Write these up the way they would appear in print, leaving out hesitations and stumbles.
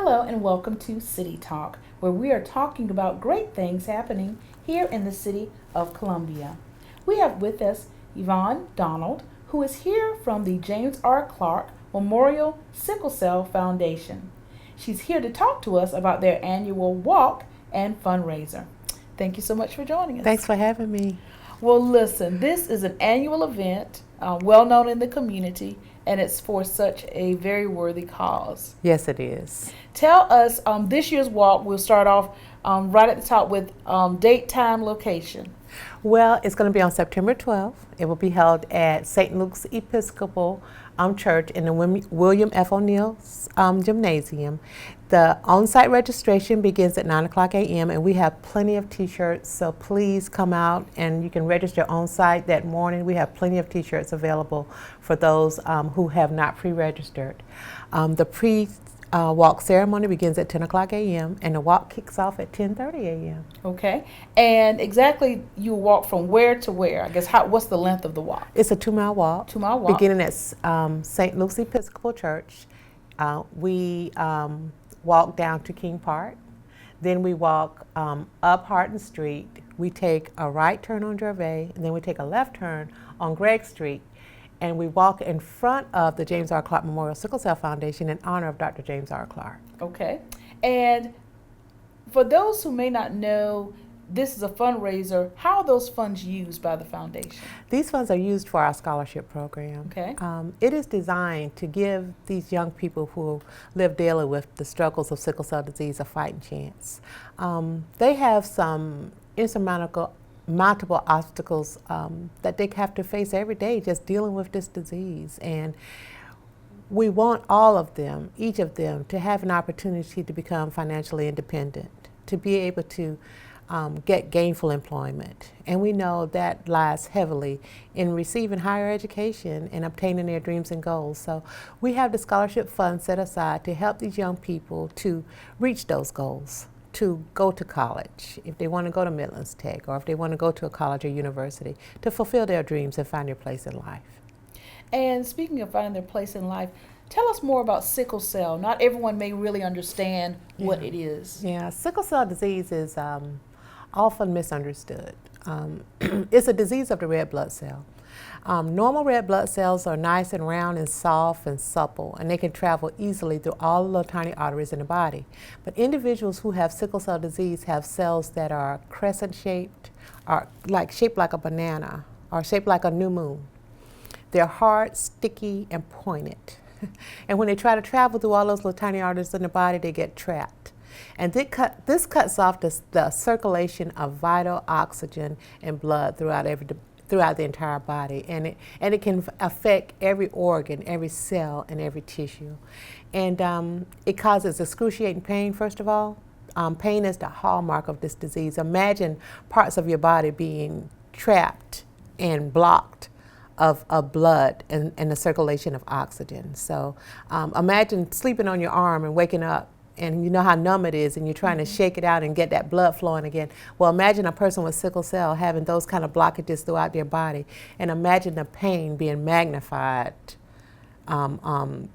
Hello and welcome to City Talk, where we are talking about great things happening here in the city of Columbia. We have with us Yvonne Donald, who is here from the James R. Clark Memorial Sickle Cell Foundation. She's here to talk to us about their annual walk and fundraiser. Thank you so much for joining us. Thanks for having me. Well, listen, this is an annual event, well known in the community, and it's for such a very worthy cause. Yes, it is. Tell us this year's walk, we'll start off right at the top with date, time, location. Well, it's going to be on September 12th. It will be held at St. Luke's Episcopal Church in the William F. O'Neill Gymnasium. The on-site registration begins at 9 o'clock a.m. and we have plenty of t-shirts, so please come out and you can register on-site that morning. We have plenty of t-shirts available for those who have not pre-registered. The walk ceremony begins at 10 o'clock a.m. and the walk kicks off at 10:30 a.m. Okay. And exactly you walk from where to where? I guess what's the length of the walk? It's a 2-mile walk. 2-mile walk. Beginning at St. Luke's Episcopal Church. We walk down to King Park. Then we walk up Harton Street. We take a right turn on Gervais, and then we take a left turn on Gregg Street. And we walk in front of the James R. Clark Memorial Sickle Cell Foundation in honor of Dr. James R. Clark. Okay. And for those who may not know, this is a fundraiser. How are those funds used by the foundation? These funds are used for our scholarship program. Okay. It is designed to give these young people who live daily with the struggles of sickle cell disease a fighting chance. They have some insurmountable multiple obstacles that they have to face every day just dealing with this disease, and we want all of them, each of them, to have an opportunity to become financially independent, to be able to get gainful employment, and we know that lies heavily in receiving higher education and obtaining their dreams and goals. So we have the scholarship fund set aside to help these young people to reach those goals, to go to college, if they want to go to Midlands Tech, or if they want to go to a college or university, to fulfill their dreams and find their place in life. And speaking of finding their place in life, tell us more about sickle cell. Not everyone may really understand what it is. Yeah, sickle cell disease is often misunderstood. It's a disease of the red blood cell. Normal red blood cells are nice and round and soft and supple, and they can travel easily through all the little tiny arteries in the body. But individuals who have sickle cell disease have cells that are crescent shaped, or shaped like a banana, or shaped like a new moon. They're hard, sticky, and pointed. And when they try to travel through all those little tiny arteries in the body, they get trapped. And this cuts off the circulation of vital oxygen and blood throughout the entire body, and it can affect every organ, every cell, and every tissue. And it causes excruciating pain, first of all. Pain is the hallmark of this disease. Imagine parts of your body being trapped and blocked of blood and the circulation of oxygen. So imagine sleeping on your arm and waking up, and you know how numb it is, and you're trying to shake it out and get that blood flowing again. Well, imagine a person with sickle cell having those kind of blockages throughout their body, and imagine the pain being magnified on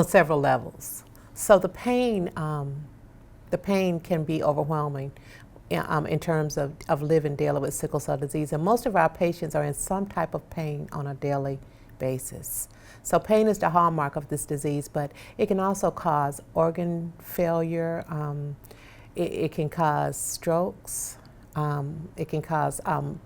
several levels. So the pain can be overwhelming in terms of living daily with sickle cell disease, and most of our patients are in some type of pain on a daily basis. So pain is the hallmark of this disease, but it can also cause organ failure. It can cause strokes. It can cause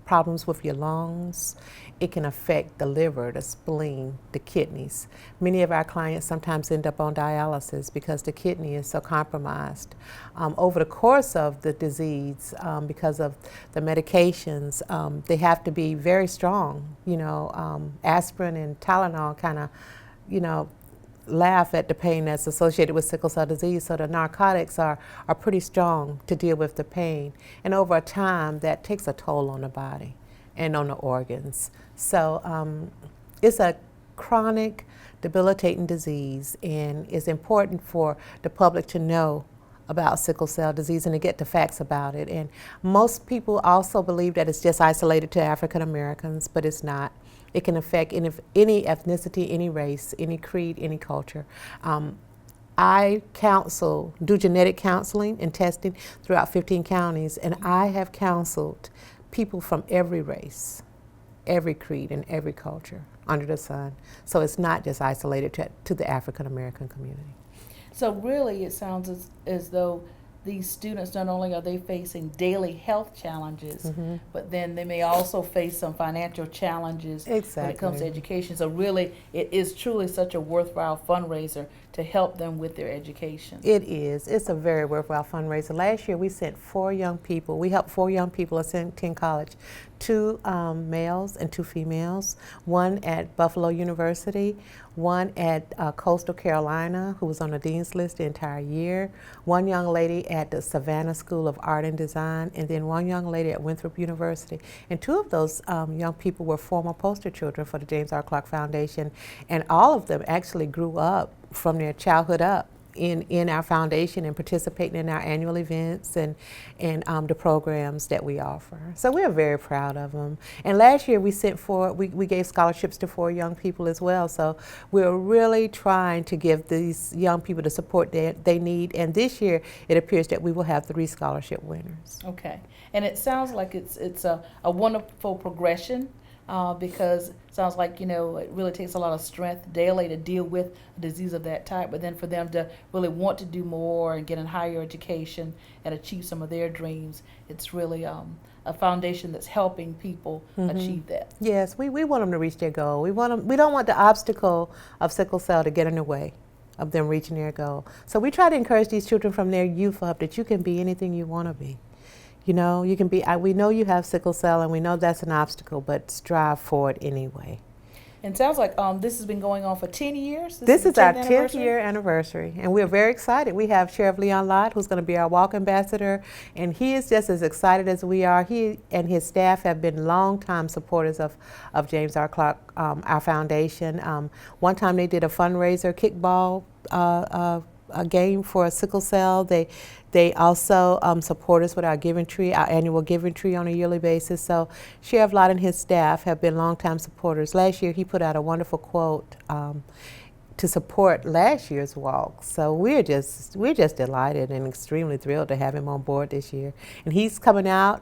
problems with your lungs. It can affect the liver, the spleen, the kidneys. Many of our clients sometimes end up on dialysis because the kidney is so compromised. Over the course of the disease, because of the medications, they have to be very strong. Aspirin and Tylenol kind of, laugh at the pain that's associated with sickle cell disease, so the narcotics are pretty strong to deal with the pain. And over time, that takes a toll on the body and on the organs. So it's a chronic, debilitating disease, and it's important for the public to know about sickle cell disease and to get the facts about it. And most people also believe that it's just isolated to African Americans, but it's not. It can affect any ethnicity, any race, any creed, any culture. I do genetic counseling and testing throughout 15 counties, and I have counseled people from every race, every creed, and every culture under the sun. So it's not just isolated to the African American community. So really, it sounds as though these students, not only are they facing daily health challenges, but then they may also face some financial challenges when it comes to education. So really, it is truly such a worthwhile fundraiser to help them with their education. It is. It's a very worthwhile fundraiser. Last year, we sent 4 young people. We helped 4 young people attend college, 2 males and 2 females, one at Buffalo University, one at Coastal Carolina, who was on the dean's list the entire year, one young lady at the Savannah School of Art and Design, and then one young lady at Winthrop University. And 2 of those young people were former poster children for the James R. Clark Foundation, and all of them actually grew up from their childhood up in our foundation and participating in our annual events and the programs that we offer. So we're very proud of them. And last year we gave scholarships to 4 young people as well. So we're really trying to give these young people the support that they need. And this year it appears that we will have 3 scholarship winners. Okay. And it sounds like it's a wonderful progression. Because it sounds like, it really takes a lot of strength daily to deal with a disease of that type, but then for them to really want to do more and get in higher education and achieve some of their dreams, it's really a foundation that's helping people achieve that. Yes, we want them to reach their goal. We don't want the obstacle of sickle cell to get in the way of them reaching their goal. So we try to encourage these children from their youth up that you can be anything you want to be. You can be, we know you have sickle cell and we know that's an obstacle, but strive for it anyway. And it sounds like this has been going on for 10 years? This is our 10th year anniversary, and we're very excited. We have Sheriff Leon Lott, who's going to be our walk ambassador, and he is just as excited as we are. He and his staff have been longtime supporters of James R. Clark, our foundation. One time they did a fundraiser, kickball a game for sickle cell. They also support us with our giving tree, our annual giving tree on a yearly basis. So Sheriff Lott and his staff have been longtime supporters. Last year he put out a wonderful quote to support last year's walk. So we're just delighted and extremely thrilled to have him on board this year. And he's coming out,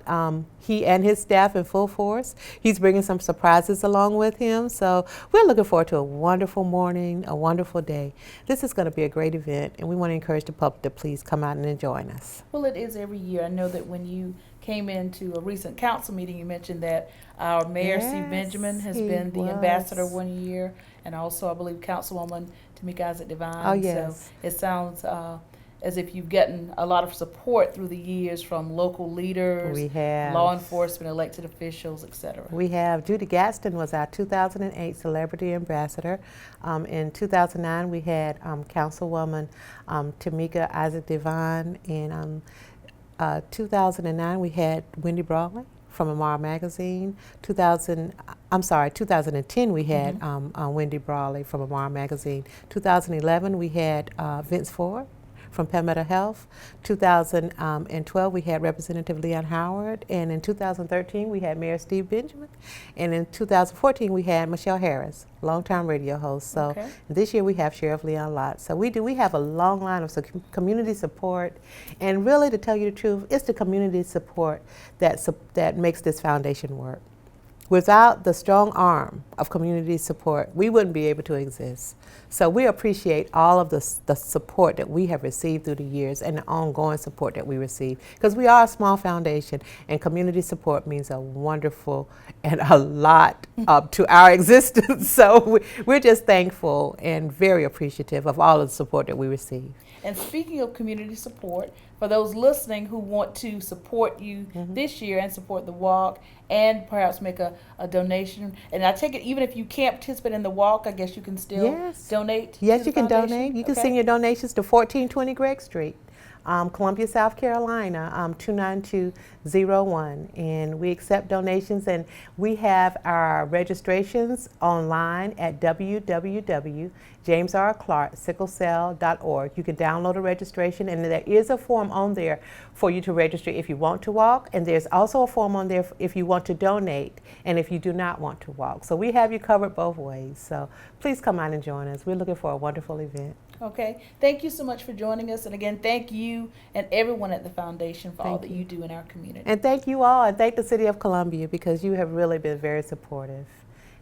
he and his staff in full force. He's bringing some surprises along with him. So we're looking forward to a wonderful morning, a wonderful day. This is going to be a great event, and we want to encourage the public to please come out and join us. Well, it is every year. I know that when you came into a recent council meeting, you mentioned that our Mayor, Steve Benjamin, has been the ambassador one year, and also I believe Councilwoman Tamika Isaac Devine. Oh, yes. So it sounds as if you've gotten a lot of support through the years from local leaders, we have law enforcement, elected officials, etc. We have. Judy Gaston was our 2008 Celebrity Ambassador. In 2009, we had Councilwoman Tamika Isaac Devine. In 2009, we had Wendy Brawley from Amara Magazine. 2010, we had Wendy Brawley from Amara Magazine. 2011, we had Vince Ford from Palmetto Health. 2012, we had Representative Leon Howard. And in 2013, we had Mayor Steve Benjamin. And in 2014, we had Michelle Harris, longtime radio host. So this year, we have Sheriff Leon Lott. So we have a long line of community support. And really, to tell you the truth, it's the community support that makes this foundation work. Without the strong arm of community support, we wouldn't be able to exist. So we appreciate all of the support that we have received through the years and the ongoing support that we receive, because we are a small foundation, and community support means a wonderful and a lot to our existence. So we're just thankful and very appreciative of all of the support that we receive. And speaking of community support, for those listening who want to support you this year and support the walk and perhaps make a donation, and I take it even if you can't participate in the walk, I guess you can still donate. Yes, you can donate. You can send your donations to 1420 Gregg Street, Columbia, South Carolina, 29201. And we accept donations, and we have our registrations online at www.jamesrclarksicklecell.org. You can download a registration, and there is a form on there for you to register if you want to walk, and there's also a form on there if you want to donate and if you do not want to walk. So we have you covered both ways. So please come out and join us. We're looking for a wonderful event. Okay. Thank you so much for joining us. And again, thank you and everyone at the foundation for all Thank that you. you do in our community. And thank you all, and thank the City of Columbia, because you have really been very supportive.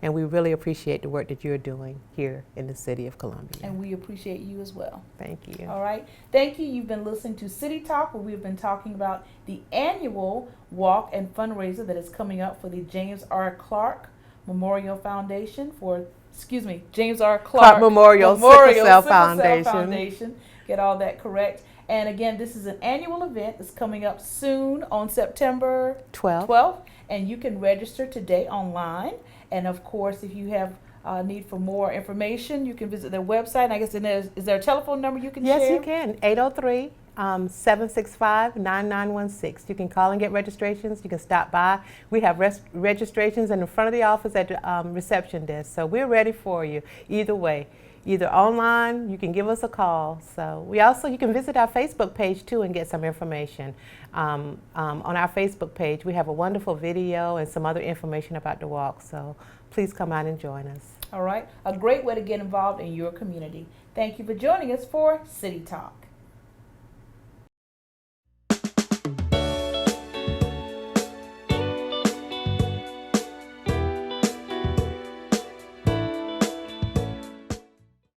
And we really appreciate the work that you're doing here in the City of Columbia. And we appreciate you as well. Thank you. All right. Thank you. You've been listening to City Talk, where we've been talking about the annual walk and fundraiser that is coming up for the James R. Clark Memorial Foundation James R. Clark Memorial Sickle Cell Foundation. Get all that correct. And again, this is an annual event that's coming up soon on September 12th. And you can register today online. And of course, if you have need for more information, you can visit their website. And I guess is there a telephone number you can share? Yes, you can. 803-765-9916. You can call and get registrations. You can stop by. We have registrations in the front of the office at the reception desk. So we're ready for you either way. Either online, you can give us a call. So you can visit our Facebook page too and get some information. On our Facebook page, we have a wonderful video and some other information about the walk. So please come out and join us. All right. A great way to get involved in your community. Thank you for joining us for City Talk.